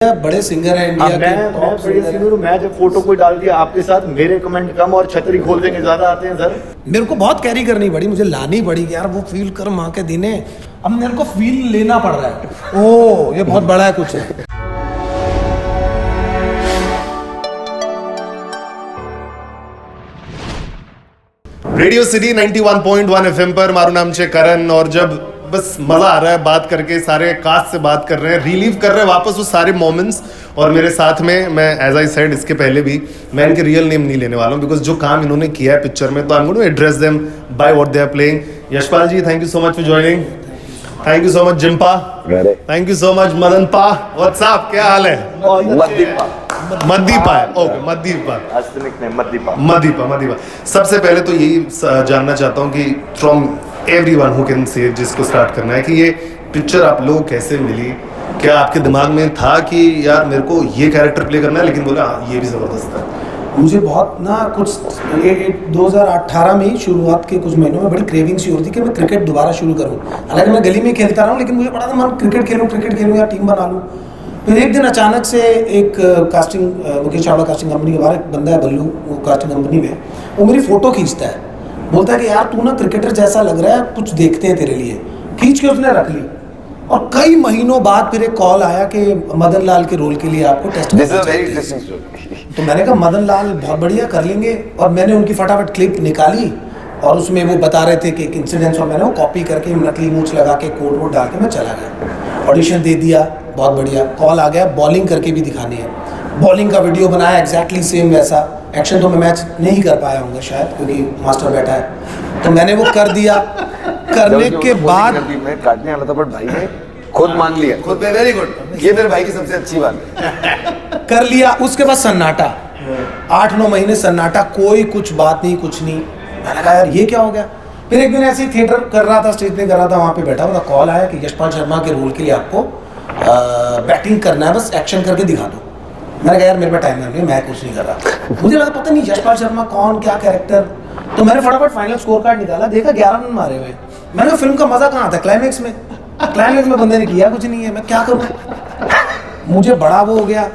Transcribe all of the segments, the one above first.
बड़े सिंगर हैं इंडिया के। मैं बड़े सिंगर हूँ। मैं जब फोटो कोई डाल दिया आपके साथ, मेरे कमेंट कम और छतरी खोल देंगे ज्यादा आते हैं सर। मेरे को बहुत कैरी करनी पड़ी, मुझे लानी पड़ी यार वो फील कर माँ के दिने। अब मेरे को फील लेना पड़ रहा है। ओ ये बहुत बड़ा है कुछ। रेडियो सिटी 91.1 एफएम पर मारू नाम છે करण, और जब बस मजा आ रहा है बात करके, सारे कास्ट से बात कर रहे हैं, रिलीव कर रहे हैं वापस वो सारे मोमेंट्स। और मेरे साथ में, मैं एज आई सेड इसके पहले भी, मैं इनके रियल नेम नहीं लेने वाला हूँ बिकॉज जो काम इन्होंने किया है पिक्चर में, तो I am going to address them by what they are playing. Yashpal ji, thank you so much for joining. Thank you so much जिम्पा। Thank you so much Madan पा। व्हाट्सअप, क्या हाल है? मदीपा है, ओके मदीपा, मदीपा। सबसे पहले तो यही जानना चाहता हूँ कि from everyone who can say, जिसको स्टार्ट करना है, कि ये पिक्चर आप लोगों को कैसे मिली? क्या आपके दिमाग में था कि यार मेरे को ये कैरेक्टर प्ले करना है, लेकिन बोला ये भी जबरदस्त है? मुझे बहुत ना कुछ 2018 में ही शुरुआत के कुछ महीनों में बड़ी क्रेविंग सी हो रही थी कि मैं क्रिकेट दोबारा शुरू करूँ। हालांकि मैं गली में खेलता रहा हूँ, लेकिन मुझे बड़ा था मन क्रिकेट खेलूँ या टीम बना लूँ। फिर एक दिन अचानक से एक casting, Mukesh Chavda casting company के बाहर एक बंदा है बल्लू, वो कास्टिंग कंपनी में, वो मेरी फोटो खींचता है, बोलता है कि यार तू ना क्रिकेटर जैसा लग रहा है, कुछ देखते हैं तेरे लिए। खींच के उसने रख ली, और कई महीनों बाद फिर एक कॉल आया कि मदन लाल के रोल के लिए आपको टेस्ट करना चाहिए। तो मैंने कहा मदन लाल बहुत बढ़िया कर लेंगे, और मैंने उनकी फटाफट क्लिप निकाली और उसमें वो बता रहे थे कि एक इंसिडेंस, और मैंने वो कॉपी करके नकली मूंछ लगा के कोड वोड डाल के मैं चला गया। ऑडिशन दे दिया, बहुत बढ़िया। कॉल आ गया, बॉलिंग करके भी दिखानी है। बॉलिंग का वीडियो बनाया एग्जैक्टली सेम वैसा। एक्शन तो मैं मैच नहीं कर पाया हूँगा शायद, क्योंकि मास्टर बैठा है, तो मैंने वो कर दिया। करने के बाद मैं काटने वाला था, बट भाई ने खुद मान लिया, खुद में। वेरी गुड, ये मेरे भाई की सबसे अच्छी बात है। कर लिया। उसके बाद सन्नाटा, 8-9 महीने सन्नाटा, कोई कुछ बात नहीं, कुछ नहीं। मैंने कहा यार ये क्या हो गया। फिर एक दिन ऐसे ही थिएटर कर रहा था, स्टेज पे कर रहा था, वहाँ पे बैठा हुआ था, कॉल आया कि यशपाल शर्मा के रोल के लिए आपको बैटिंग करना है, बस एक्शन करके दिखा दो। मैंने कहा यार मेरे पास टाइम नहीं, मैं कुछ नहीं कर रहा। मुझे लगा पता नहीं यशपाल शर्मा कौन, क्या कैरेक्टर। तो मैंने फटाफट फाइनल स्कोर कार्ड निकाला, देखा 11 रन मारे हुए। मैंने कहा फिल्म का मजा कहाँ था? क्लाइमेक्स में। क्लाइमेक्स में बंदे ने किया कुछ नहीं है, मैं क्या करूँ? मुझे बड़ा वो हो गया।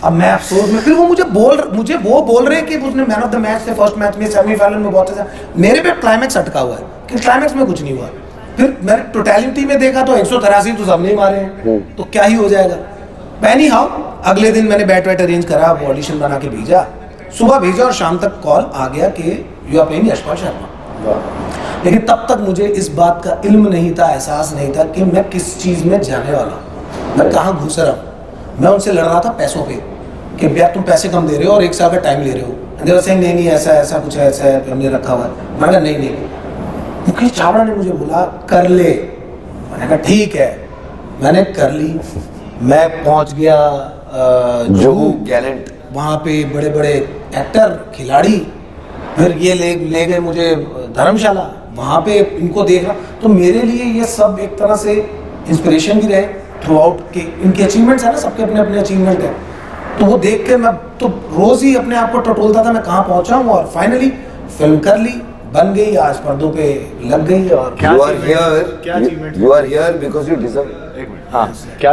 अब मैं अफसोस में, फिर वो मुझे बोल रहे हैं कि उसने मैन ऑफ द मैच थे फर्स्ट मैच में, सेमीफाइनल में बहुत अच्छा। मेरे पे क्लाइमेक्स अटका हुआ है कि क्लाइमेक्स में कुछ नहीं हुआ। फिर मैंने टोटलिटी में देखा तो 183 तो सबने ही मारे हैं, तो क्या ही हो जाएगा। एनी हाउ, अगले दिन मैंने बैट वैट अरेंज करा, ऑडिशन बना के भेजा, सुबह भेजा, और शाम तक कॉल आ गया कि you are playing Yashpal Sharma. लेकिन तब तक मुझे इस बात का इल्म नहीं था, एहसास नहीं था कि मैं किस चीज़ में जाने वाला हूँ, मैं कहाँ घुस रहा हूँ। मैं उनसे लड़ रहा था पैसों पे, कि यार तुम पैसे कम दे रहे हो और 1 साल का टाइम ले रहे हो। नहीं ऐसा कुछ है, ऐसा है, हमने रखा हुआ है। मैंने कहा नहीं। मुकेश चावड़ा ने मुझे बोला कर ले। मैंने कहा ठीक है, मैंने कर ली। मैं पहुंच गया जुहू टैलेंट, वहाँ पे बड़े बड़े एक्टर, खिलाड़ी। फिर ये ले गए मुझे धर्मशाला, वहाँ पे इनको देखा। तो मेरे लिए ये सब एक तरह से इंस्पिरेशन भी रहे थ्रू आउट के। इनके अचीवमेंट्स है ना, सबके अपने अपने अचीवमेंट है। तो वो देख के मैं तो रोज ही अपने आप को टटोलता था मैं कहाँ पहुँचा हूँ, और फाइनली फिल्म कर ली, बन गई, आज पर्दों पे लग गई। और क्या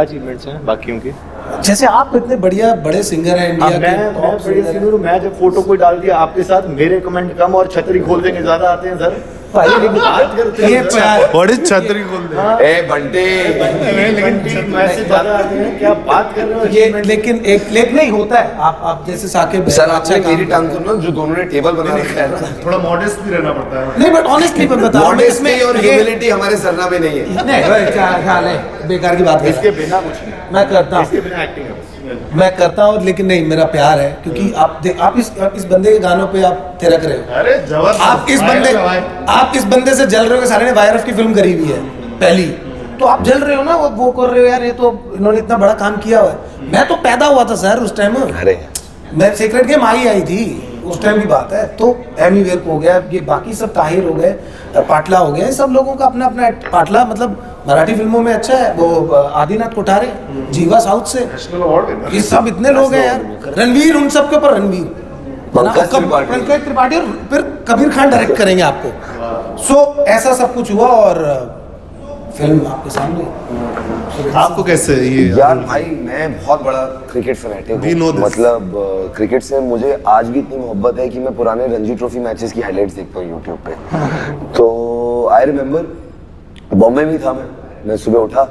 अचीवमेंट्स हैं बाकियों के? जैसे आप इतने बढ़िया बड़े सिंगर हैं इंडिया के। मैं बड़े सिंगर हूँ। मैं जब फोटो कोई डाल दिया आपके साथ, मेरे कमेंट कम और छतरी खोल देंगे ज्यादा आते हैं सर। भाई लेकिन बात करते हैं प्यार, बड़ी छतरी खोल दे। ए बंटे, लेकिन मैसेज ज्यादा आते हैं, क्या बात कर रहे हो? ये लेकिन एक लेक नहीं होता है। आप जैसे साकिब सर आपने मेरी टांग सुनो, जो दोनों ने टेबल बना रखा है ना, थोड़ा मॉडेस्ट भी रहना पड़ता है। नहीं, बट ऑनेस्टली मैं बता रहा हूं, मॉडेस्टी और ह्यूमिलिटी हमारे सरना में नहीं है। नहीं भाई क्या ख्याल है, बेकार की बात है। इसके बिना कुछ नहीं, मैं करता इसके हूँ, बिना एक्टिंग है। मैं करता हूँ, लेकिन नहीं, मेरा प्यार है, क्योंकि आप इस बंदे के गानों पे आप थिरक रहे हो। अरे जबरदस्त। आप इस बंदे से जल रहे हो कि सारे ने वायरस की फिल्म करी हुई है पहली, तो आप जल रहे हो ना, वो कर रहे हो यार, ये तो इन्होंने इतना बड़ा काम किया हुआ है। मैं तो पैदा हुआ था सर उस टाइम। अरे मैं सीक्रेट गेम आई थी उस टाइम की बात है। तो एमी विर्क हो गया, ये बाकी सब ताहिर हो गए, पाटला हो गया, सब लोगों का अपना अपना। पाटला मतलब मराठी फिल्मों में अच्छा है, वो आदिनाथ कोठारे, जीवा साउथ से, ये सब इतने लोग हैं यार। रणवीर, उन सब के ऊपर रणवीर, पंकज त्रिपाठी, और फिर कबीर खान डायरेक्ट करेंगे आपको। सो ऐसा सब कुछ हुआ, और फिल्म आपके सामने। आपको कैसे ये यार भाई मैं बहुत बड़ा क्रिकेट फैनेटिक We know हूँ। this. मतलब क्रिकेट से मुझे आज भी इतनी मोहब्बत है कि मैं पुराने रणजी ट्रॉफी मैचेस की हाइलाइट्स देखता हूँ यूट्यूब पे। तो आई रिमेम्बर बॉम्बे में था मैं सुबह उठा,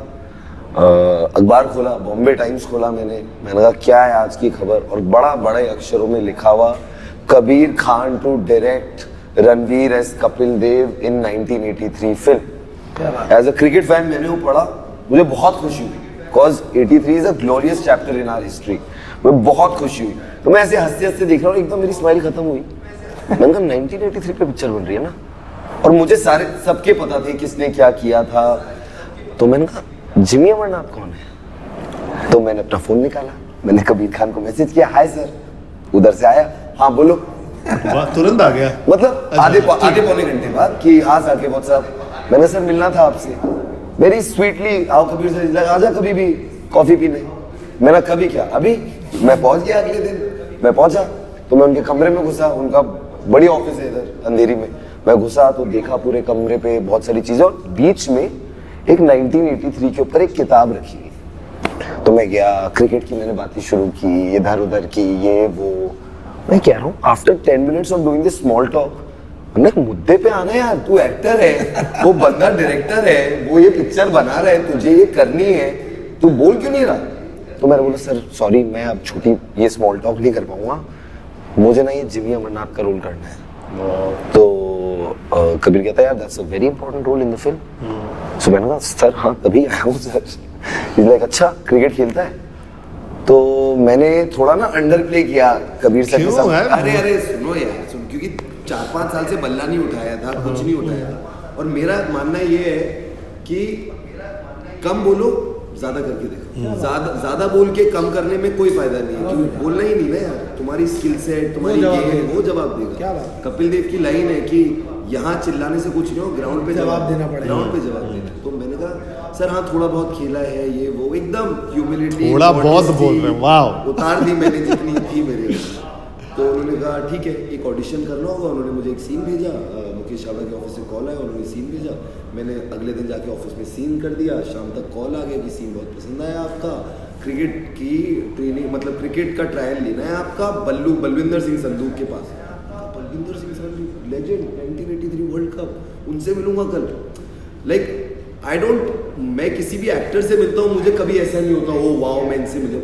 अखबार खोला, बॉम्बे टाइम्स खोला मैंने कहा क्या है आज की खबर, और बड़ा बड़े अक्षरों में लिखा हुआ Kabir Khan to direct Ranveer S Kapil Dev in 1983 film. As a cricket fan मैंने वो पढ़ा, मुझे बहुत खुशी हुई, because 83 is a glorious chapter in our history. मैं बहुत खुशी हुई, तो मैं ऐसे हंसते हंसते देख रहा हूँ, एकदम मेरी स्माइल खत्म हुई। मैंने कहा 1983 पे पिक्चर बन रही है ना, और मुझे सारे सबके पता थे किसने क्या किया था। तो मैंने कहा जिमी अमरनाथ कौन है, तो मैंने अपना फोन निकाला, मैंने कबीर खान को मैसेज किया, हाय सर। उधर से आया, हाँ बोलो। वाह, तुरंत आ गया। मतलब आधे पौने घंटे बाद कि हाँ सर के व्हाट्सएप, मैंने सर मिलना था आपसे, वेरी स्वीटली, आओ कबीर सर आजा कभी भी कॉफी पीने। मैंने कभी क्या, अभी मैं पहुंच गया, अगले दिन मैं पहुंचा तो मैं उनके कमरे में घुसा, उनका बड़ी ऑफिस है इधर अंधेरी में। मैं घुसा तो देखा पूरे कमरे पे बहुत सारी चीजें, और बीच में एक 1983 के ऊपर एक किताब रखी हुई। तो मैं गया, क्रिकेट की मैंने बातें शुरू की, इधर उधर की, ये वो। मैं कह रहा हूँ after 10 minutes of doing this small talk, हमने मुद्दे पे आना है यार, तू एक्टर है, वो बंदा डायरेक्टर है, वो ये पिक्चर बना रहा है, तुझे ये करनी है, तू बोल क्यों नहीं रहा। तो मैंने बोला सर सॉरी, मैं अब छुट्टी ये स्मॉल टॉक नहीं कर पाऊंगा, मुझे ना ये जिमी अमरनाथ का रोल करना है। तो कबीर कहता है यार that's a very important role in the film. So मैंने कहा सर हाँ तभी आया हूँ सर। इज लाइक अच्छा क्रिकेट खेलता है। तो मैंने थोड़ा ना अंडर प्ले किया कबीर सर के साथ। अरे सुनो यार सुन, क्योंकि 4-5 साल से बल्ला नहीं उठाया था, कुछ नहीं उठाया था, और मेरा मानना ये है कि कम बोलो ज्यादा करके देखो। ज्यादा बोल के कम करने में कोई फायदा नहीं है, क्योंकि बोलना ही नहीं ना यार, तुम्हारी स्किल सेट, तुम्हारी गेम, वो जवाब देगा। कपिल देव की लाइन है कि यहाँ चिल्लाने से कुछ नहीं हो, ग्राउंड पे जवाब देना पड़ेगा, ग्राउंड पे जवाब देना। तो मैंने कहा सर हाँ थोड़ा बहुत खेला है, ये वो, एकदम ह्यूमिलिटी, थोड़ा बहुत बोल रहे हैं, वाह, उतार दी मैंने जितनी थी मेरे। तो उन्होंने कहा ठीक है एक ऑडिशन करना होगा। उन्होंने मुझे एक सीन भेजा, मुकेश चावला के ऑफिस से कॉल आया, उन्होंने सीन भेजा, मैंने अगले दिन जाके ऑफिस में सीन कर दिया। शाम तक कॉल आ गया कि सीन बहुत पसंद आया आपका, क्रिकेट की ट्रेनिंग, मतलब क्रिकेट का ट्रायल लेना है आपका बलविंदर सिंह संधू के पास। Balwinder Singh Sandhu legend, 1983 world cup, उनसे मिलूंगा कल। लाइक आई डोंट, मैं किसी भी एक्टर से मिलता हूँ, मुझे कभी ऐसा नहीं होता ओ वाओ मैं इनसे मिले,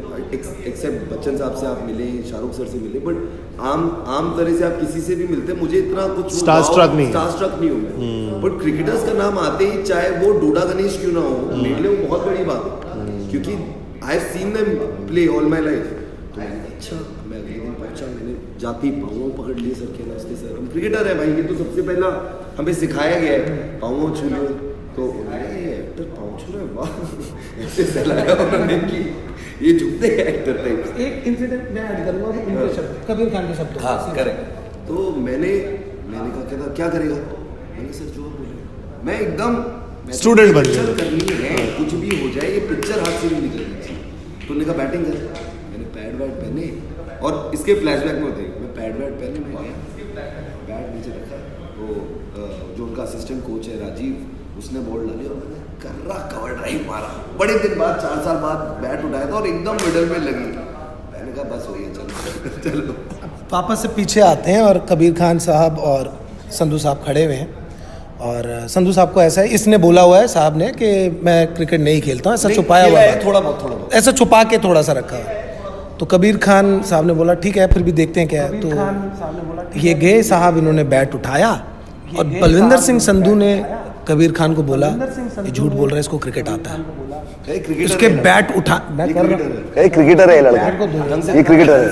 एक्सेप्ट बच्चन साहब से आप मिले, शाहरुख सर से मिले, बट आम तरह से आप किसी से भी मिलते हैं, मुझे इतना कुछ स्टार स्ट्रक नहीं हूँ मैं। बट क्रिकेटर्स का नाम आते ही, चाहे वो डोडा गणेश क्यों ना हो, मेरे लिए वो बहुत बड़ी बात है, क्योंकि I have seen them play all my life. तो मैंने कहा अच्छा, मैं अगले दिन पहुंचा, मैंने जाते ही पाँव पकड़ लिए सर के, नमस्ते सर, हम क्रिकेटर है भाई, ये तो सबसे पहला हमें सिखाया गया है, पाँव छू लो। तो ये एक्टर पाँव छू रहा है, वाह, ऐसे सहलाया उन्होंने कि ये झुकते हैं एक्टर टाइप। एक इंसिडेंट मैं ऐड करूंगा उनके शब्द, कबीर खान के शब्द। हाँ करेक्ट। तो मैंने कहा कहता क्या करेगा, मैंने सर जो बोले, मैं एकदम स्टूडेंट बन गया, करनी है कुछ भी हो जाए, ये पिक्चर हाथ से नहीं निकलनी चाहिए। तो उन्होंने कहा बैटिंग कर, मैंने पैड वैड पहने, और इसके फ्लैशबैक में होते मैं पैड वैड पहने, मैं गया बैट नीचे रखा, तो जो उनका असिस्टेंट कोच है राजीव, उसने बॉल डाली और मैंने कर्रा कवर ड्राइव मारा। बड़े दिन बाद 4 साल बाद बैट उठाया था और एकदम मिडल में लगी। मैंने कहा बस हो गया, चलो चलो। वापस से पीछे आते हैं और कबीर खान साहब और संधू साहब खड़े हुए हैं, और संधू साहब को ऐसा है, इसने बोला हुआ है साहब ने कि मैं क्रिकेट नहीं खेलता हूँ, ऐसा छुपाया हुआ है, थोड़ा बहुत ऐसा छुपा के थोड़ा सा रखा है। तो कबीर खान साहब ने बोला ठीक है फिर भी देखते हैं क्या है। तो ये गए साहब, इन्होंने बैट उठाया, और बलविंदर सिंह संधू ने कबीर खान को बोला ये झूठ बोल रहा है, इसको क्रिकेट आता है, इसके बैट उठा, मैं कर रहा हूँ क्रिकेटर है ये लड़का, ये क्रिकेटर है,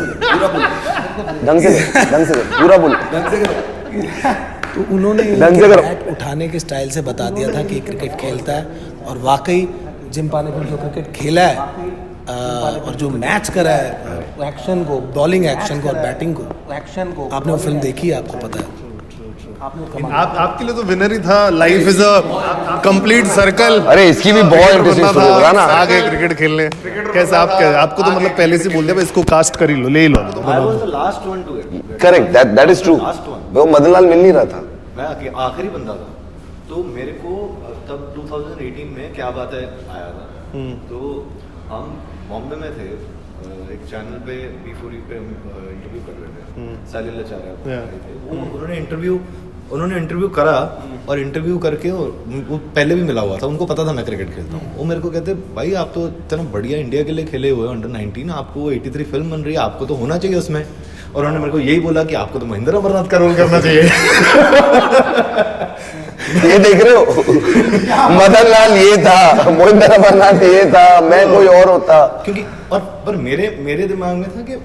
ढंग से पूरा बोल। तो उन्होंने बैट उठाने के स्टाइल से बता दिया था कि क्रिकेट खेलता है, और वाकई जिम्पा ने जो क्रिकेट खेला है और जो मैच करा है एक्शन को, बॉलिंग एक्शन को और बैटिंग को, आपने वो फिल्म देखी है, आपको पता है। आपके लिए तो विनर ही था। Life is a complete circle. अरे इसकी भी बहुत इंटरेस्टिंग स्टोरी बता ना। आ गए क्रिकेट खेलने, कैसे आपको तो मतलब पहले से बोल दिया इसको कास्ट कर ही लो, ले ही लो। I was the last one to get. Correct, that is true. वो मदन लाल मिल नहीं रहा था, मैं आखिरी बंदा था, तो मेरे को तब 2018 में क्या बात है आया था, तो हम बॉम्बे में थे, एक चैनल पे B4E पे इंटरव्यू कर रहे थे, सालिल आचार्य थे, उन्होंने इंटरव्यू करा, और इंटरव्यू करके वो पहले भी मिला हुआ था, उनको पता था मैं क्रिकेट खेलता हूँ। वो मेरे को कहते भाई आप तो इतना बढ़िया इंडिया के लिए खेले हुए हो अंडर-19, आपको 83 फिल्म बन रही है, आपको तो होना चाहिए उसमें। और उन्होंने मेरे को यही बोला कि आपको तो महेंद्र अमरनाथ का रोल करना चाहिए। ये देख रहे हो, मदन लाल ये था, महेंद्र अमरनाथ ये था, मैं कोई और होता। क्योंकि और पर मेरे दिमाग में था कि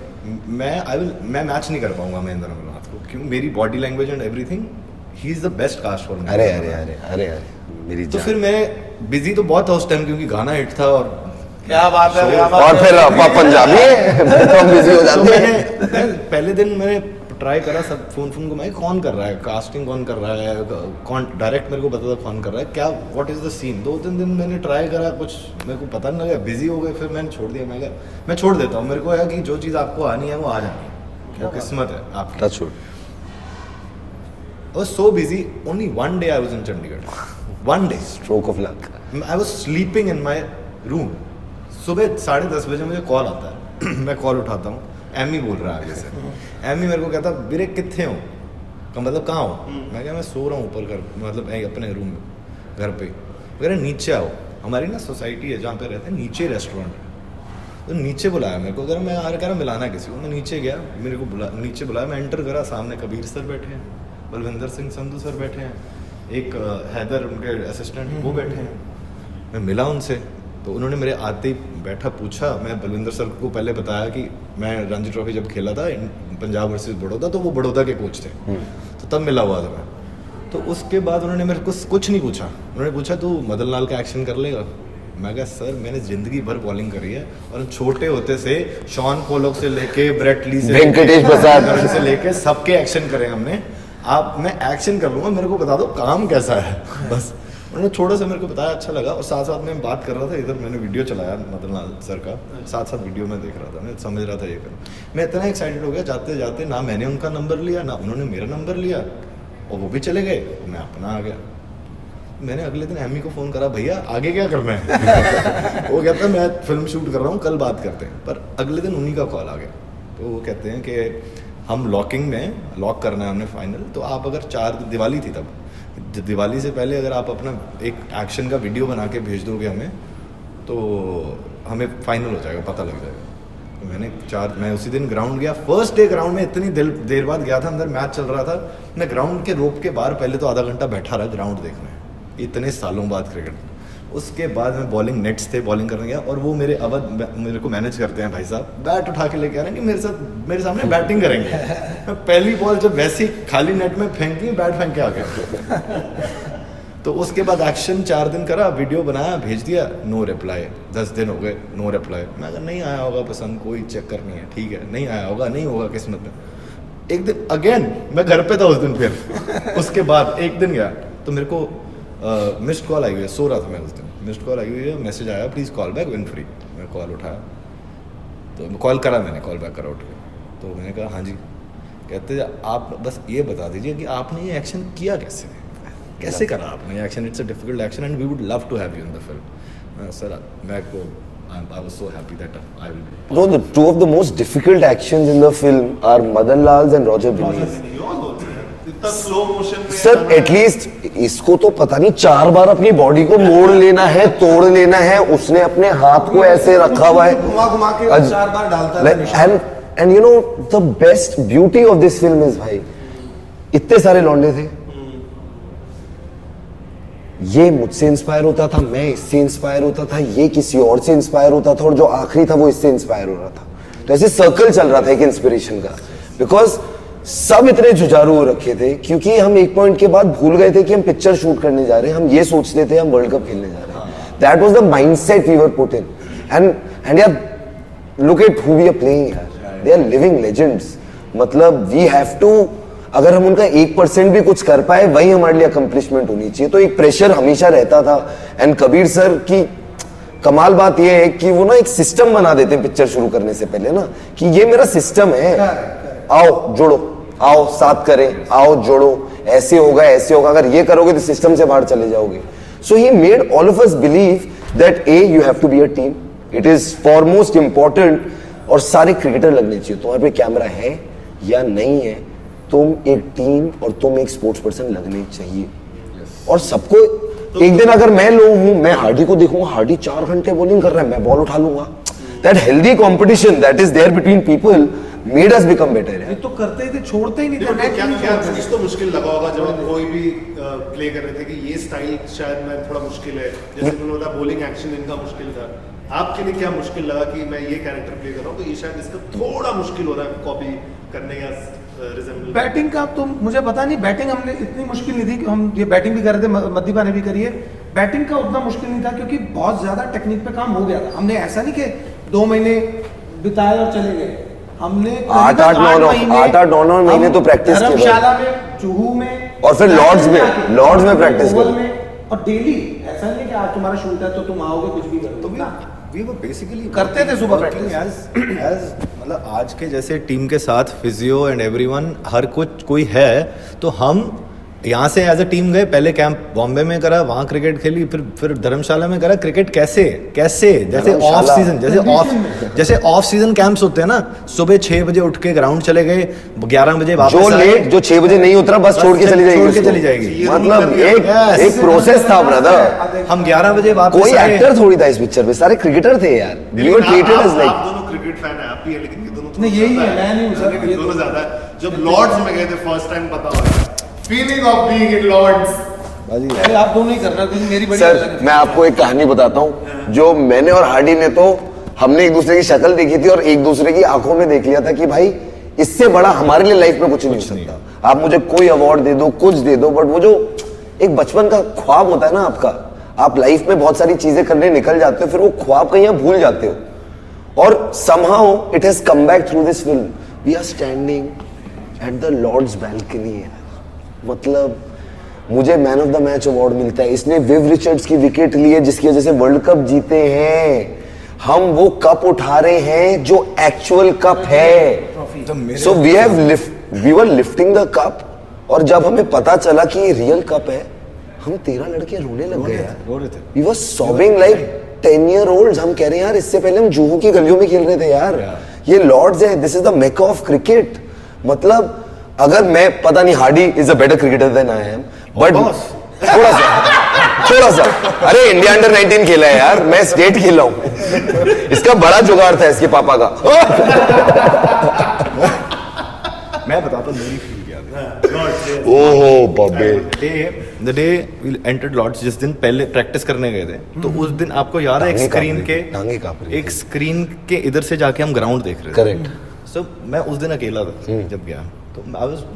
मैं मैच नहीं कर पाऊंगा महेंद्र अमरनाथ को, क्योंकि मेरी body language and everything, he is the best cast for me. अरे अरे अरे अरे अरे मेरी तो जान। फिर मैं बिजी तो बहुत था उस टाइम, क्योंकि गाना हिट था, और क्या बात है, क्या बात और फिर आप पंजाबी है, तो हम बिजी हो तो जाते हैं। मैं पहले दिन मैंने ट्राई करा, सब फोन को मैं कौन कर रहा है, कास्टिंग कौन कर रहा है, कौन डायरेक्ट, मेरे को पता था कौन कर रहा है, क्या व्हाट इज द सीन। 2-3 दिन मैंने ट्राई करा, कुछ मेरे को पता नहीं लगा, बिजी हो गए, फिर मैंने छोड़ दिया। मैं छोड़ देता हूँ, मेरे को है कि जो चीज़ आपको आनी है वो आ जानी है, वो किस्मत है आपकी। Touch wood. I was so busy, only one day I was in Chandigarh, one day. Stroke of luck. I was sleeping in my room. सुबह 10:30 बजे मुझे कॉल आता है, मैं कॉल उठाता हूँ, एमी बोल रहा है आगे से। एमी मेरे को कहता बीरे कितने हो, का मतलब कहाँ हो, मैं क्या मैं सो रहा हूँ ऊपर घर, मतलब अपने रूम में, घर पे। कह नीचे आओ, हमारी ना सोसाइटी है जहाँ पे रहते हैं, नीचे रेस्टोरेंट है, तो नीचे बुलाया मेरे को। अगर मैं आ कह रहा मिलाना किसी को, मैं नीचे गया, मेरे को नीचे बुलाया, मैं एंटर करा, सामने कबीर सर बैठे हैं, बलविंदर सिंह संधू सर बैठे हैं, एक हैदर उनके असिस्टेंट वो बैठे हैं। मैं मिला उनसे, तो उन्होंने मेरे आते ही बैठा पूछा, मैं बलविंदर सर को पहले बताया कि मैं रणजी ट्रॉफी जब खेला था पंजाब वर्सेस बड़ौदा, तो वो बड़ौदा के कोच थे, तो तब मिला हुआ था मैं। तो उसके बाद उन्होंने मेरे को कुछ नहीं पूछा, उन्होंने पूछा तू मदन लाल का एक्शन कर लेगा। मैं कहा सर मैंने जिंदगी भर बॉलिंग करी है, और छोटे होते से शॉन पोलॉक से लेके ब्रेट ली से, वेंकटेश प्रसाद से लेके सबके एक्शन करे हमने। आप मैं एक्शन कर लूँगा, मेरे को बता दो काम कैसा है, बस। उन्होंने थोड़ा सा मेरे को बताया, अच्छा लगा। और साथ साथ में बात कर रहा था, इधर मैंने वीडियो चलाया मदन लाल सर का, साथ साथ वीडियो में देख रहा था, मैं समझ रहा था ये कर। मैं इतना एक्साइटेड हो गया, जाते जाते ना मैंने उनका नंबर लिया, ना उन्होंने मेरा नंबर लिया, और वो भी चले गए, मैं अपना आ गया। मैंने अगले दिन एमी को फ़ोन करा, भैया आगे क्या करना है? वो कहता है मैं फिल्म शूट कर रहा हूँ, कल बात करते हैं। पर अगले दिन उन्हीं का कॉल आ गया, तो वो कहते हैं कि हम लॉकिंग में लॉक करना है हमने फाइनल, तो आप अगर 4 दिवाली थी तब, दिवाली से पहले अगर आप अपना एक एक्शन का वीडियो बना के भेज दोगे हमें, तो हमें फाइनल हो जाएगा, पता लग जाएगा। तो मैं उसी दिन ग्राउंड गया, फर्स्ट डे ग्राउंड में, इतनी देर बाद गया था, अंदर मैच चल रहा था, मैं ग्राउंड के रोप के बाहर पहले तो आधा घंटा बैठा रहा ग्राउंड देखने, इतने सालों बाद क्रिकेट। उसके बाद मैं बॉलिंग नेट्स थे, बॉलिंग करने गया, और वो मेरे अवध मेरे को मैनेज करते हैं भाई साहब, बैट उठा के लेके आ रहे हैं कि मेरे सामने बैटिंग करेंगे। मैं पहली बॉल जब वैसी खाली नेट में फेंकी, बैट फेंक के आ गया। तो उसके बाद एक्शन 4 दिन करा, वीडियो बनाया, भेज दिया, नो रिप्लाई। 10 दिन हो गए, नो रिप्लाई। मैं अगर नहीं आया होगा पसंद, कोई चक्कर नहीं है, ठीक है, नहीं आया होगा, नहीं होगा किस्मत में। एक दिन अगेन मैं घर पे था उस दिन, फिर उसके बाद एक दिन गया, तो मेरे को मिस्ड कॉल आई हुई है, सो रहा था मैं उस दिन, मिस्ड कॉल आई हुई है, मैसेज आया please call back win free. मैं कॉल उठाया, तो कॉल करा, मैंने कॉल बैक करा उठ के, तो मैंने कहा हाँ जी। कहते आप बस ये बता दीजिए कि आपने ये एक्शन किया कैसे करा आपने ये action, it's a difficult action and we would love to have you in the film. Sir मैं को I was so happy that I will be. No, the 2 of the most difficult actions in the film are Madan Lal's and Roger Binny's. इतना slow motion में sir at least इसको तो पता नहीं 4 बार अपनी body को मोड़ लेना है, तोड़ लेना है, उसने अपने हाथ को ऐसे रखा हुआ है, घुमा के 4 बार डालता है। And you know the best beauty of this film is, भाई इतने सारे लौंडे थे, ये मुझसे इंस्पायर होता था, मैं इससे इंस्पायर होता था, ये किसी और से इंस्पायर होता था, और जो आखिरी था वो इससे इंस्पायर हो रहा था। तो ऐसे सर्कल चल रहा था एक इंस्पिरेशन का, बिकॉज सब इतने जुझारू हो रखे थे, क्योंकि हम एक पॉइंट के बाद भूल गए थे कि हम पिक्चर शूट करने जा रहे हैं, हम ये सोचते थे हम वर्ल्ड कप खेलने जा रहे हैं। That was the mindset we were put in, and यार look at who we are playing यार, दे आर लिविंग लेजेंड्स। मतलब वी हैव टू, अगर हम उनका 1% भी कुछ कर पाए, वही हमारे लिए अकम्पलिशमेंट होनी चाहिए। तो एक प्रेशर हमेशा रहता था। एंड कबीर सर की कमाल बात यह है कि वो ना एक सिस्टम बना देते हैं पिक्चर शुरू करने से पहले ना, कि ये मेरा सिस्टम है, आओ जोड़ो, आओ साथ करें, आओ जोड़ो, ऐसे होगा ऐसे होगा, अगर ये करोगे तो सिस्टम से बाहर चले जाओगे। So he made all of us believe that you have to be a team. It is foremost important. और सारे क्रिकेटर लगने चाहिए. तुम्हारे पे कैमरा है या नहीं है, तुम एक टीम और तुम एक स्पोर्ट्स पर्सन लगने चाहिए. और सबको एक दिन अगर मैं लो हूं, मैं हार्डी को देखूंगा, हार्डी 4 घंटे बॉलिंग कर रहा है, मैं बॉल उठा लूंगा. That healthy competition that is there between people made us become better. ये तो करते ही थे, छोड़ते ही नहीं थे. क्या चीज तो मुश्किल लगा होगा जब आप कोई भी प्ले कर रहे थे कि ये स्टाइल शायद मैं थोड़ा मुश्किल है, जैसे उन्होंने बोला बॉलिंग एक्शन इनका मुश्किल था. आपके लिए क्या मुश्किल लगा कि मैं ये कैरेक्टर प्ले कर रहा हूँ तो ये शायद इसका थोड़ा मुश्किल हो रहा है कॉपी करने या रिजेंबल? बैटिंग का तो मुझे पता नहीं. बैटिंग हमने इतनी मुश्किल नहीं थी कि हम ये बैटिंग भी कर रहे थे, मदीपा ने भी करी है. बैटिंग का उतना मुश्किल नहीं था क्योंकि बहुत ज्यादा टेक्निक पे काम हो गया था. हमने ऐसा नहीं कि 2 महीने बिताए और चले गए. हमने 8-9 महीने तो प्रैक्टिस की. धर्मशाला में, जुहू में और फिर लॉर्ड्स में प्रैक्टिस की. और डेली ऐसा नहीं कि आज तुम्हारा शूट है तो तुम आओगे कुछ भी करो. तो we were basically करते थे सुबह working as मतलब आज के जैसे टीम के साथ फिजियो एंड एवरीवन हर कुछ कोई है. तो हम यहाँ से एज अ टीम गए, पहले कैंप बॉम्बे में करा, वहाँ क्रिकेट खेली, फिर धर्मशाला में करा. क्रिकेट कैसे जैसे ऑफ सीजन कैंप्स होते हैं ना, सुबह 6 बजे उठ के ग्राउंड चले गए, 11 बजे वापस जो 6 बजे नहीं उतरा बस छोड़ के चली जाएगी. मतलब एक प्रोसेस था ब्रदर. हम 11 बजे वापस. कोई एक्टर थोड़ी था इस पिक्चर में, सारे क्रिकेटर थे यार. We were treated as like. आप दोनों क्रिकेट फैन है, आप भी है, लेकिन ये दोनों नहीं यही है. मैं नहीं हूं सर, ये दोनों ज्यादा है. जब लॉर्ड्स में गए थे फर्स्ट टाइम, पता होगा feeling of being in Lord's. अरे आप दोनों ही करना क्योंकि मेरी बड़ी सर मैं आपको एक कहानी बताता हूँ. जो मैंने और हार्डी ने तो हमने एक दूसरे की शक्ल देखी थी और एक दूसरे की आंखों में देख लिया था कि भाई इससे बड़ा हमारे लिए लाइफ में कुछ नहीं हो सकता. आप मुझे कोई अवार्ड दे दो, कुछ दे दो, बट वो जो एक बचपन का ख्वाब होता है ना आपका, आप लाइफ में बहुत सारी चीजें करने निकल जाते हो, फिर वो ख्वाब कहीं आप भूल जाते हो. और somehow it has come back through this film. We are standing at the Lord's balcony. मतलब मुझे man of the match award मिलता है. इसने विव रिचर्ड्स की विकेट ली है जिसकी वजह से वर्ल्ड कप जीते हैं. हम वो कप उठा रहे हैं जो एक्चुअल कप है. So we were lifting the cup. और जब हमें पता चला कि ये रियल कप है, हम 13 लड़के रोने लग गए यार. We were sobbing like 10 year olds. हम कह रहे हैं यार इससे पहले हम जुहू की गलियों में खेल रहे थे यार. ये लॉर्ड्स है, this is the mecca of cricket. मतलब अगर मैं पता नहीं Hardy is a better cricketer than I am, but थोड़ा सा अरे इंडिया अंडर 19 खेला है यार, मैं स्टेट खेला हूं. इसका बड़ा जुगाड़ था इसके पापा का. मैं बताता हूँ मेरी फील क्या. ओहो बाबे. The day we entered Lord's, जिस दिन पहले प्रैक्टिस करने गए थे, तो उस दिन आपको याद है एक स्क्रीन के इधर से जाके हम ग्राउंड देख रहे थे. करेक्ट. सो मैं उस दिन अकेला था जब गया, तो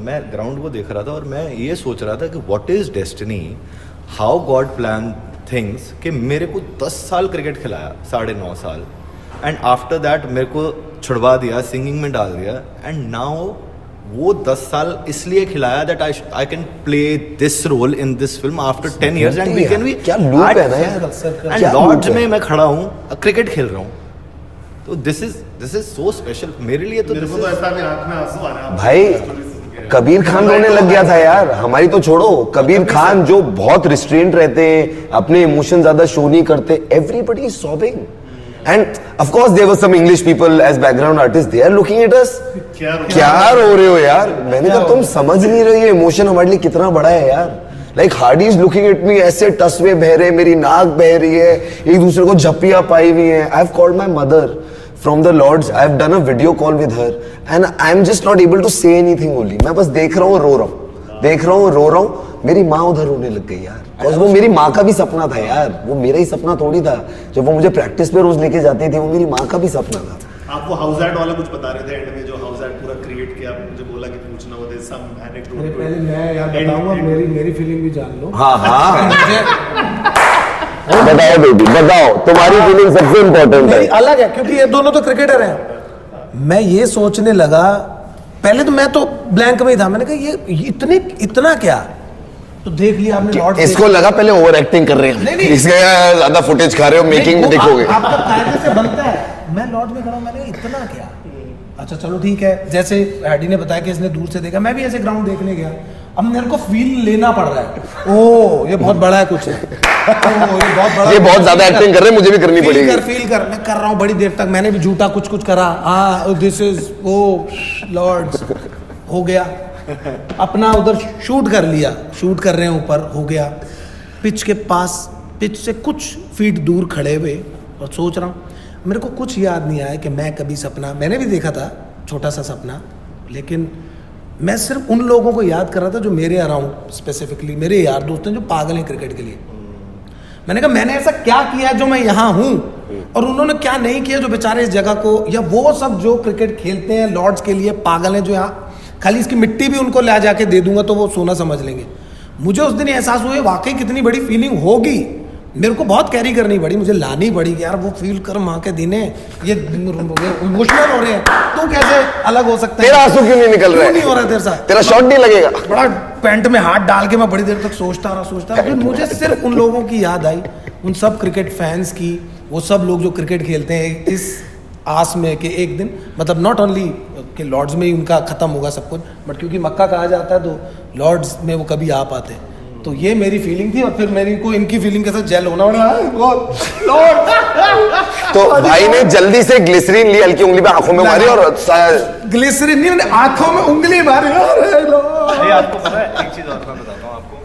मैं ग्राउंड को देख रहा था और मैं ये सोच रहा था कि what is destiny, how God plan things. कि मेरे को 10 साल क्रिकेट खिलाया, 9.5 साल, एंड आफ्टर दैट मेरे को छुड़वा दिया, सिंगिंग में डाल दिया, एंड नाउ वो 10 साल इसलिए खिलाया that I can play this role in this film after 10 years and we can be. क्या लूप है ना यार. एंड लॉर्ड्स में मैं खड़ा हूँ, क्रिकेट खेल रहा हूँ. तो दिस इज सो स्पेशल मेरे लिए. तो मेरे को तो ऐसा भी आंख में आंसू आ रहा है भाई. कबीर खान रोने लग गया था यार. हमारी तो छोड़ो, कबीर खान जो बहुत रिस्ट्रेंट रहते हैं, अपने इमोशन ज्यादा शो नहीं करते. Everybody is sobbing. And of course there were some English people as background artist, they are looking at us. क्या रो रहे हो यार. मैंने कहा तुम समझ नहीं रहे ये इमोशन हमारे लिए कितना बड़ा है यार. Like Hardy is looking at me, ऐसे टसवे बह रहे, मेरी नाक बह रही है, एक दूसरे को झप्पियां पाई हुई है. I have called my mother from the Lords. I have done a video call with her and I am just not able to say anything only. मैं बस देख रहा हूँ, रो रहा हूँ. मेरी माँ उधर रोने लग गई यार. Because वो मेरी माँ का भी सपना था यार. वो मेरा ही सपना थोड़ी था. जब वो मुझे प्रैक्टिस पे रोज लेके जाती थी, वो मेरी माँ का भी सपना था. आपको हाउस एड वाला कुछ बता रहे थे एंड में, जो हाउस एड पूरा क्रिएट किया, मुझे बोला कि पूछना हो दे सम एनेक्डोट. पहले मैं यार बताऊंगा, मेरी फीलिंग भी जान लो. हाँ बताओ बेबी, बताओ. तुम्हारी फीलिंग सबसे इम्पोर्टेंट है. अलग है क्योंकि ये दोनों तो क्रिकेटर हैं. मैं ये सोचने लगा, पहले तो मैं तो ब्लैंक में ही था. मैंने कहा ये इतना क्या. तो देख लिया आपने लॉर्ड. इसको लगा पहले ओवर एक्टिंग कर रहे हैं, इसके ज्यादा फुटेज खा रहे हो, मेकिंग में देखोगे. आपका कायदे से बनता है. मैं लॉर्ड में खड़ा, मैंने इतना क्या. अच्छा चलो ठीक है, जैसे हैडी ने बताया कि इसने दूर से देखा, मैं भी ऐसे ग्राउंड देखने गया, अब मेरे को फील लेना पड़ रहा है, ओ ये बहुत बड़ा है कुछ है, ये बहुत ज्यादा एक्टिंग कर रहे हैं, मुझे भी करनी पड़ेगी। फील कर, मैं कर रहा हूँ बड़ी देर तक, मैंने भी झूठा कुछ कुछ करा, हाँ दिस इज ओ लॉर्ड्स, हो गया अपना उधर शूट कर लिया, शूट कर रहे हैं ऊपर, हो गया पिच के पास, पिच से कुछ फीट दूर खड़े हुए और सोच रहा हूँ, मेरे को कुछ याद नहीं आया कि मैं कभी सपना, मैंने भी देखा था छोटा सा सपना, लेकिन मैं सिर्फ उन लोगों को याद कर रहा था जो मेरे अराउंड, स्पेसिफिकली मेरे यार दोस्त हैं जो पागल हैं क्रिकेट के लिए। मैंने कहा मैंने ऐसा क्या किया जो मैं यहाँ हूँ, और उन्होंने क्या नहीं किया जो बेचारे इस जगह को, या वो सब जो क्रिकेट खेलते हैं लॉर्ड्स के लिए पागल हैं, जो यहाँ खाली इसकी मिट्टी भी उनको ला जाके दे दूंगा तो वो सोना समझ लेंगे। मुझे उस दिन एहसास हुआ वाकई कितनी बड़ी फीलिंग होगी, मेरे को बहुत कैरी करनी पड़ी, मुझे लानी पड़ी यार वो फील कर, माँ के दिन है ये इमोशनल हो रहे हैं, तू कैसे अलग हो सकता है, तेरा आंसू क्यों नहीं निकल रहा है, नहीं हो रहा है तेरे साथ, तेरा शॉट नहीं लगेगा। बड़ा पैंट में हाथ डाल के मैं बड़ी देर तक सोचता रहा, फिर मुझे सिर्फ उन लोगों की याद आई, उन सब क्रिकेट फैंस की, वो सब लोग जो क्रिकेट खेलते हैं इस आस में कि एक दिन, मतलब नॉट ओनली कि लॉर्ड्स में ही उनका खत्म होगा सब कुछ, बट क्योंकि मक्का कहा जाता है तो लॉर्ड्स में वो कभी आ पाते हैं, तो ये मेरी फीलिंग थी, और फिर मेरी को इनकी फीलिंग के साथ जेल होना लॉर्ड। तो भाई ने जल्दी से ग्लिसरीन ली, हल्की उंगली पे आंखों में मारी, और ग्लिसरीन नहीं, मैंने आंखों में उंगली मारी। अरे आपको पता है एक चीज और मैं बताता हूँ आपको,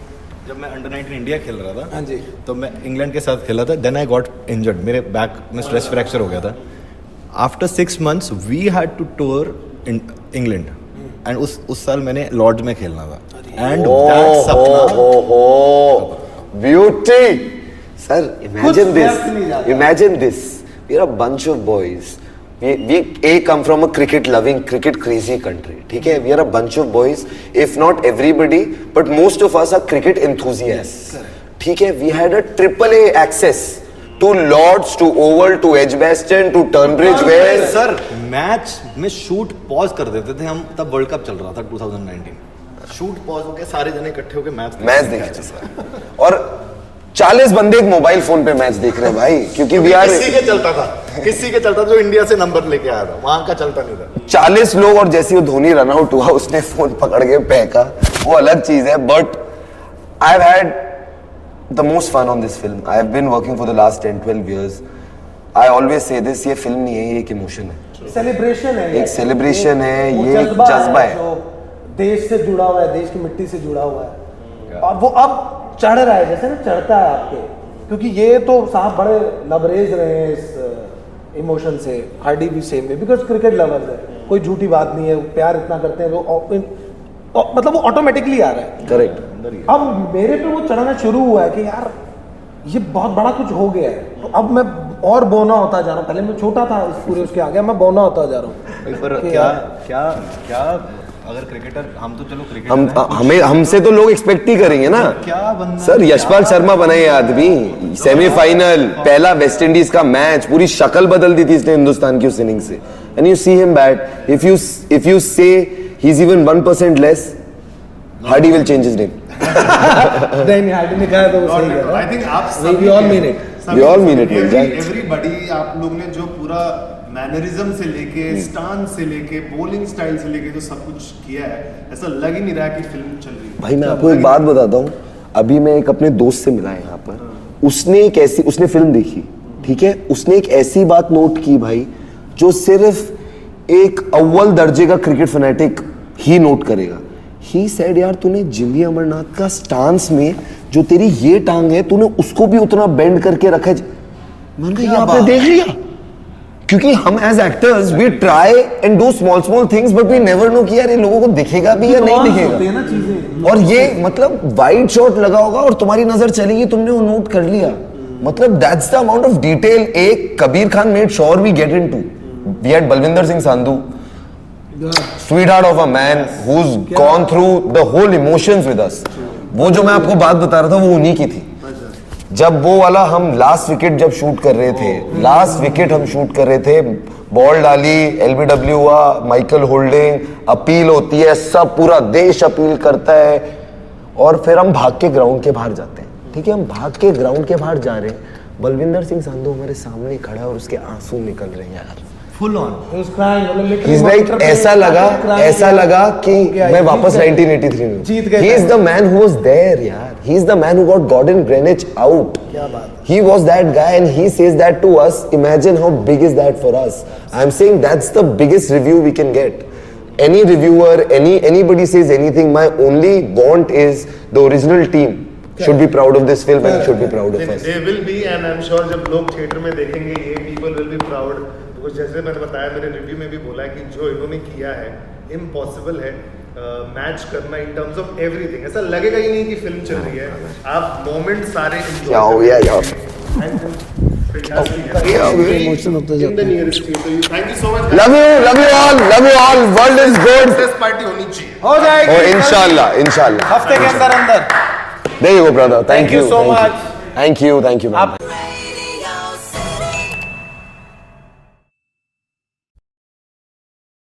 जब मैं अंडर 19 इंडिया खेल रहा था, हाँ जी, तो मैं इंग्लैंड के साथ खेला था, देन आई गॉट इंजर्ड, मेरे बैक में स्ट्रेस फ्रैक्चर हो गया था। After 6 months we had to tour in England, and उस साल मैंने लॉर्ड्स में खेलना था, एंड दैट सपना beauty sir, imagine this, we are a bunch of boys, we come from a cricket loving, cricket crazy country, ठीक है, we are a bunch of boys, if not everybody but most of us are cricket enthusiasts, ठीक है, we had a AAA access to Lords, to Oval, to Edgbaston, to Turnbridge, where sir match में shoot pause कर देते थे हम, तब world cup चल रहा था 2019, शूट पॉज होके सारे जने इकट्ठे होके मैच देखे थे सर, और 40 बंदे एक मोबाइल फोन पे मैच देख रहे हैं भाई, क्योंकि वी आर किसी के चलता था जो इंडिया से नंबर लेके आया था, वहां का चलता नहीं था। 40 लोग, और जैसे वो धोनी रन आउट हुआ उसने फोन पकड़ के फेंका, वो अलग चीज है, but I have had the most fun on this film. I have been working for the last 10-12 years. I always say this, ये फिल्म नहीं है, ये एक इमोशन है, सेलिब्रेशन है, एक सेलिब्रेशन है, ये एक जज्बा है, जो देश से जुड़ा हुआ है, देश की मिट्टी से जुड़ा हुआ है, और वो अब चढ़ रहा है, जैसे ना चढ़ता है आपके, क्योंकि ये तो साहब बड़े लबरेज रहे हैं इस इमोशन से, हार्डी भी same way, because cricket lovers है, कोई झूठी बात नहीं है, प्यार इतना करते हैं वो, मतलब वो ऑटोमेटिकली आ रहा है, करेक्ट। अब मेरे पे वो चढ़ना शुरू हुआ है कि यार ये बहुत बड़ा कुछ हो गया है, तो अब मैं और बौना होता जा रहा हूँ, पहले मैं छोटा था इस पूरे उसके आगे, मैं बौना होता जा रहा हूँ। पर क्या अगर क्रिकेटर, हम तो चलो क्रिकेटर हमें हमसे तो लोग एक्सपेक्ट ही करेंगे ना, क्या बनना सर, यशपाल शर्मा बना ये आदमी, सेमीफाइनल, पहला वेस्ट इंडीज का मैच, पूरी शक्ल बदल दी थी इसने हिंदुस्तान की उस इनिंग से, and you see him bat, if you say he is even 1% less, Hardy will change his name. नहीं हार्डी ने कहा तो वो सही कह रहा है, I think आप we all mean it. We all mean it, everybody, आप लोग ने जो पूरा मैनरिज्म से लेके, स्टांस से लेके, बॉलिंग स्टाइल से लेके जो सब कुछ किया है, ऐसा लग ही नहीं रहा कि फिल्म चल रही है। भाई मैं आपको एक बात बताता हूँ, अभी मैं एक अपने दोस्त से मिला है यहाँ पर, उसने फिल्म देखी, ठीक है, उसने एक ऐसी बात नोट की भाई जो सिर्फ एक अव्वल दर्जे का क्रिकेट फैनेटिक ही नोट करेगा। ही सेड यार तूने जिमी अमरनाथ का स्टांस में जो तेरी ये टांग है तूने उसको भी उतना बेंड करके रखा है। मैंने कहा ये आपने देख लिया, क्योंकि हम as actors we try and do small things but we never know कि यार ये लोगों को दिखेगा भी या नहीं दिखेगा। और ये मतलब वाइड शॉट लगा होगा और तुम्हारी नजर चलेगी, तुमने वो नोट कर लिया, मतलब that's the amount of detail. एक Kabir Khan made sure we get into. We had Balwinder Singh Sandhu, sweetheart of a man who's gone through the whole emotions with us। वो जो मैं आपको बात बता रहा था वो उन्हीं की थी। जब वो वाला हम लास्ट विकेट जब शूट कर रहे थे, लास्ट विकेट हम शूट कर रहे थे, बॉल डाली, एलबीडब्ल्यू हुआ, माइकल होल्डिंग, अपील होती है, सब पूरा देश अपील करता है और फिर हम भाग के ग्राउंड के बाहर जाते हैं। ठीक है, हम भाग के ग्राउंड के बाहर जा रहे हैं, बलविंदर सिंह संधू हमारे सामने खड़ा है और उसके आंसू निकल रहे हैं यार। full on. He was crying, मतलब literally He's like monitor पे ऐसा crying लगा कि गया, मैं जीत वापस गए। 1983 में जीत गए He is थे। the man who was there यार. He is the man who got Gordon Greenwich out. क्या बात है। He was that guy and he says that to us. Imagine how big is that for us. I'm saying that's the biggest review we can get. Any reviewer, anybody says anything, my only want is the original team should be proud of this film and should be proud of us. They will be and I'm sure जब लोग theatre में देखेंगे ये people will be proud because जैसे मैंने बताया मेरे review में भी बोला कि जो इन्होंने किया है impossible है मैच करना in terms of everything. ऐसा लगेगा ही नहीं कि फिल्म चल रही है, आप मोमेंट सारे enjoy क्या हो गया यार? Emotion होते in the nearest theater. Thank you so much. Love you all. World is good. Success party होनी चाहिए. हो जाएगी Oh, inshallah. हफ्ते के अंदर There you go, brother. Thank you so thank much. Thank you, man. आप